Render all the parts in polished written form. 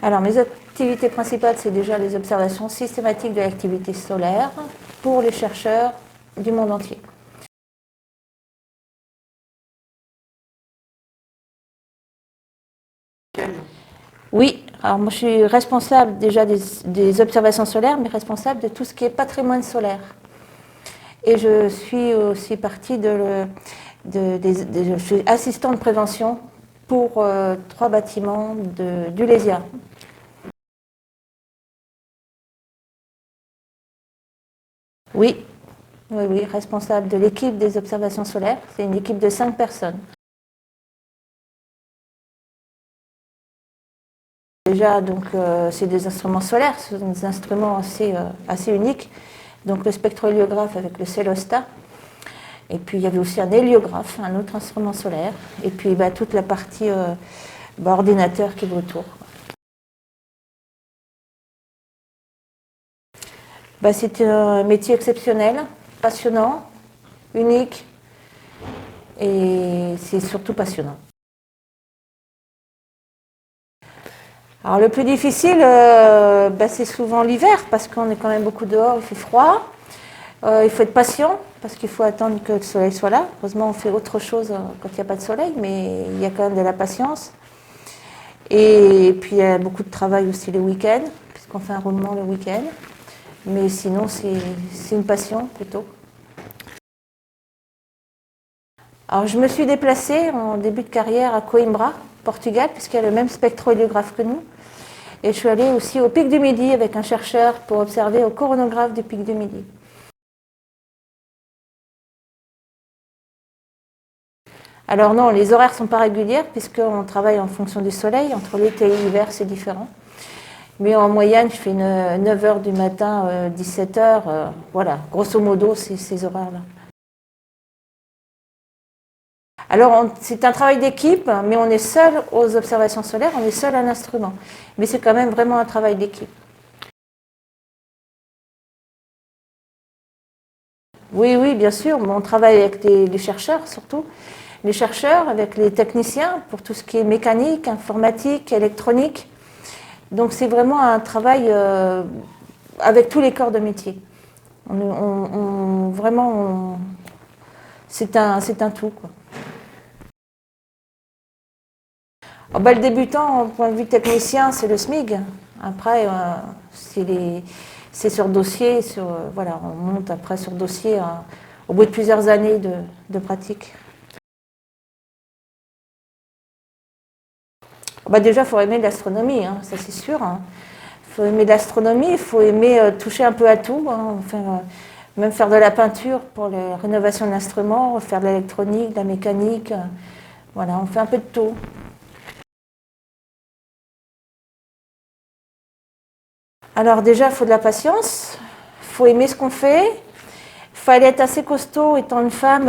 Alors, mes activités principales, c'est déjà les observations systématiques de l'activité solaire pour les chercheurs du monde entier. Oui, alors moi je suis responsable déjà des observations solaires, mais responsable de tout ce qui est patrimoine solaire. Et je suis aussi partie je suis assistante de prévention pour 3 bâtiments du Lésia. Oui, oui, responsable de l'équipe des observations solaires. C'est une équipe de 5 personnes. Déjà, donc, c'est des instruments solaires, ce sont des instruments assez uniques. Donc le spectrohéliographe avec le Célestat. Et puis il y avait aussi un héliographe, un autre instrument solaire. Et puis toute la partie ordinateur qui va autour. C'est un métier exceptionnel, passionnant, unique. Et c'est surtout passionnant. Alors le plus difficile, c'est souvent l'hiver, parce qu'on est quand même beaucoup dehors, il fait froid. Il faut être patient, parce qu'il faut attendre que le soleil soit là. Heureusement, on fait autre chose quand il n'y a pas de soleil, mais il y a quand même de la patience. Et puis il y a beaucoup de travail aussi les week-ends, puisqu'on fait un roulement le week-end. Mais sinon, c'est une passion plutôt. Alors je me suis déplacée en début de carrière à Coimbra, Portugal, puisqu'il y a le même spectrohéliographe que nous. Et je suis allée aussi au Pic du Midi avec un chercheur pour observer au coronographe du Pic du Midi. Alors non, les horaires ne sont pas réguliers puisqu'on travaille en fonction du soleil. Entre l'été et l'hiver, c'est différent. Mais en moyenne, je fais 9h du matin, 17h. Voilà, grosso modo, c'est ces horaires-là. Alors, c'est un travail d'équipe, mais on est seul aux observations solaires, on est seul à l'instrument. Mais c'est quand même vraiment un travail d'équipe. Oui, oui, bien sûr. On travaille avec les chercheurs surtout. Les chercheurs, avec les techniciens pour tout ce qui est mécanique, informatique, électronique. Donc c'est vraiment un travail avec tous les corps de métier. C'est un tout, quoi. Le débutant, au point de vue technicien, c'est le SMIG. Après, c'est sur dossier. Voilà, on monte après sur dossier au bout de plusieurs années de pratique. Déjà, il faut aimer l'astronomie, hein, ça c'est sûr. Il faut aimer l'astronomie, il faut aimer toucher un peu à tout. Même faire de la peinture pour les rénovations d'instruments, faire de l'électronique, de la mécanique. Voilà, on fait un peu de tout. Alors déjà, il faut de la patience, il faut aimer ce qu'on fait, il fallait être assez costaud. Étant une femme,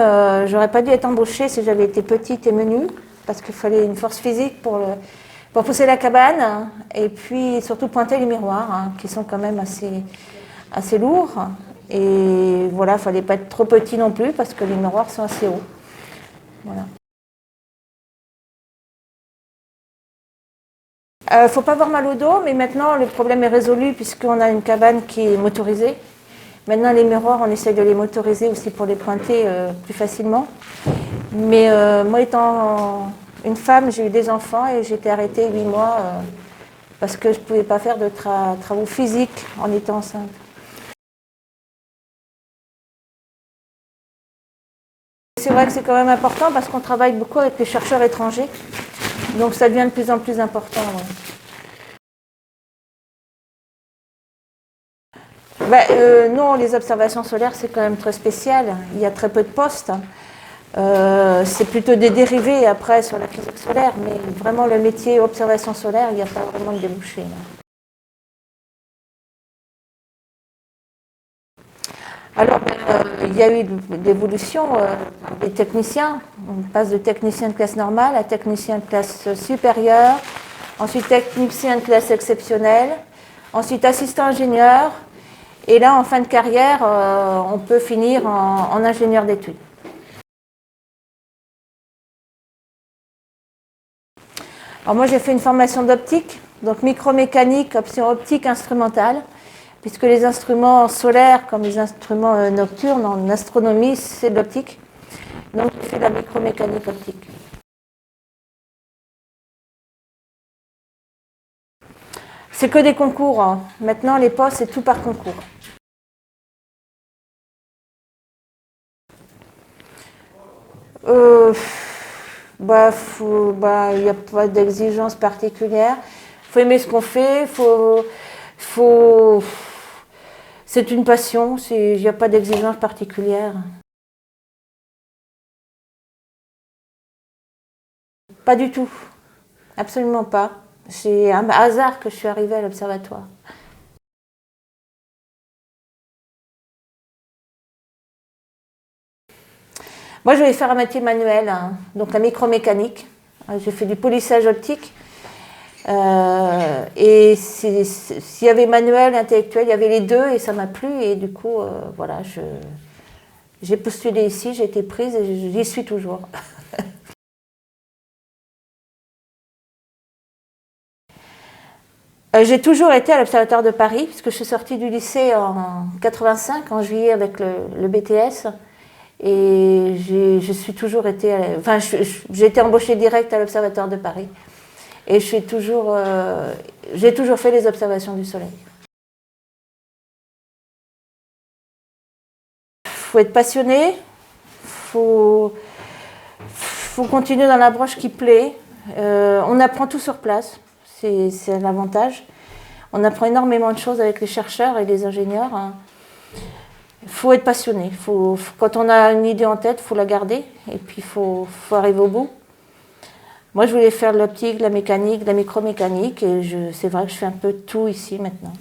j'aurais pas dû être embauchée si j'avais été petite et menue, parce qu'il fallait une force physique pour pousser la cabane, hein, et puis surtout pointer les miroirs, hein, qui sont quand même assez lourds. Et voilà, il ne fallait pas être trop petit non plus, parce que les miroirs sont assez hauts. Voilà. Il ne faut pas avoir mal au dos, mais maintenant le problème est résolu puisqu'on a une cabane qui est motorisée. Maintenant les miroirs, on essaie de les motoriser aussi pour les pointer plus facilement. Mais moi étant une femme, j'ai eu des enfants et j'ai été arrêtée 8 mois parce que je ne pouvais pas faire de travaux physiques en étant enceinte. C'est vrai que c'est quand même important parce qu'on travaille beaucoup avec les chercheurs étrangers. Donc ça devient de plus en plus important. Ouais. Non, les observations solaires, c'est quand même très spécial. Il y a très peu de postes. C'est plutôt des dérivés après sur la physique solaire, mais vraiment le métier observation solaire, il n'y a pas vraiment de débouché. Alors, il y a eu l'évolution des techniciens. On passe de technicien de classe normale à technicien de classe supérieure, ensuite technicien de classe exceptionnelle, ensuite assistant ingénieur, et là, en fin de carrière, on peut finir en ingénieur d'études. Alors moi, j'ai fait une formation d'optique, Donc micromécanique, option optique instrumentale, puisque les instruments solaires, comme les instruments nocturnes en astronomie, c'est de l'optique. Donc j'ai fait la micromécanique optique. C'est que des concours, hein. Maintenant les postes c'est tout par concours. Il n'y a pas d'exigence particulière. Il faut aimer ce qu'on fait. C'est une passion. Il n'y a pas d'exigence particulière. Pas du tout. Absolument pas. C'est un hasard que je suis arrivée à l'observatoire. Moi, je vais faire un métier manuel, hein, donc la micromécanique. J'ai fait du polissage optique. Et s'il y avait manuel, intellectuel, il y avait les deux et ça m'a plu. Et du coup, voilà, j'ai postulé ici, j'ai été prise et j'y suis toujours. J'ai toujours été à l'Observatoire de Paris, puisque je suis sortie du lycée en 85, en juillet, avec le BTS. Et je suis toujours été, enfin, j'ai été embauchée direct à l'Observatoire de Paris. Et j'ai toujours fait les observations du Soleil. Il faut être passionné, faut continuer dans la branche qui plaît. On apprend tout sur place, c'est l'avantage. On apprend énormément de choses avec les chercheurs et les ingénieurs. Il faut être passionné. Quand on a une idée en tête, il faut la garder et puis il faut arriver au bout. Moi, je voulais faire de l'optique, de la mécanique, de la micromécanique et c'est vrai que je fais un peu de tout ici maintenant.